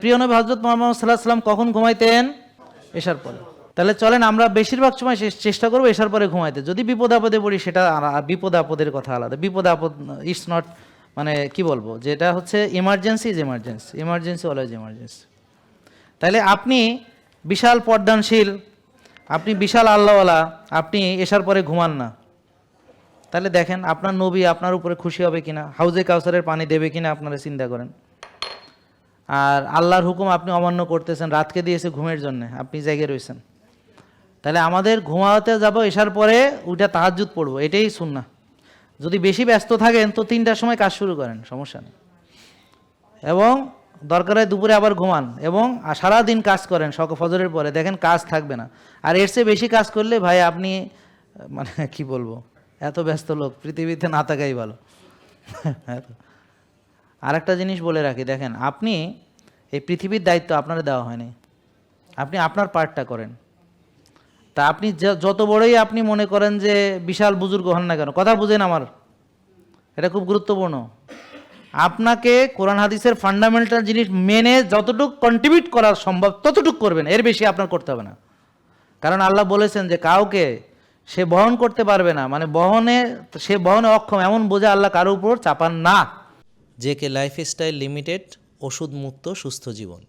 প্রিয় নবী হযরত মুহাম্মদ সাল্লাল্লাহু আলাইহি ওয়াসাল্লাম কখন ঘুমাইতেন? এশার পরে। তাহলে চলেন আমরা বেশিরভাগ সময় চেষ্টা করবো এশার পরে ঘুমাইতে। যদি বিপদ আপদে পড়ি সেটা বিপদ আপদের কথা আলাদা। বিপদ আপদ ইটস নট, মানে কি বলবো, যেটা হচ্ছে emergency is emergency, emergency always emergency. তাহলে আপনি বিশাল পর্দানশীল, আপনি বিশাল আল্লাহওয়ালা, আপনি এশার পরে ঘুমান না, তাহলে দেখেন আপনার নবী আপনার উপরে খুশি হবে কিনা, হাউজে কাউসারের পানি দেবে কিনা আপনারা চিন্তা করেন। আর আল্লাহর হুকুম আপনি অমান্য করতেছেন, রাতকে দিয়েছে ঘুমের জন্য, আপনি জেগে রয়েছেন। তাহলে আমাদের ঘুমাতে যাব এশার পরে, ওইটা তাহাজ্জুদ পড়বো, এটাই সুন্নাহ। যদি বেশি ব্যস্ত থাকেন তো 3টার সময় কাজ শুরু করেন, সমস্যা নেই। এবং দরকার হয় দুপুরে আবার ঘুমান, এবং সারাদিন কাজ করেন ফজরের পরে, দেখেন কাজ থাকবে না। আর এর চেয়ে বেশি কাজ করলে ভাই আপনি, মানে কি বলবো, এত ব্যস্ত লোক পৃথিবীতে না থাকাই ভালো। আর একটা জিনিস বলে রাখি, দেখেন আপনি এই পৃথিবীর দায়িত্ব আপনার দেওয়া হয়নি, আপনি আপনার পার্টটা করেন। তা আপনি যত বড়ই আপনি মনে করেন যে বিশাল বুজুর্গ হন না কেন, কথা বুঝেন আমার, এটা খুব গুরুত্বপূর্ণ। আপনাকে কোরআন হাদিসের ফান্ডামেন্টাল জিনিস মেনে যতটুকু কন্ট্রিবিউট করা সম্ভব ততটুকু করবেন, এর বেশি আপনার করতে হবে না। কারণ আল্লাহ বলেছেন যে কাউকে সে বহন করতে পারবে না, মানে সে বহনে অক্ষম এমন বোঝা আল্লাহ কারো উপর চাপান না। জেকে লাইফস্টাইল লিমিটেড, ওষুধ মুক্ত সুস্থ জীবন।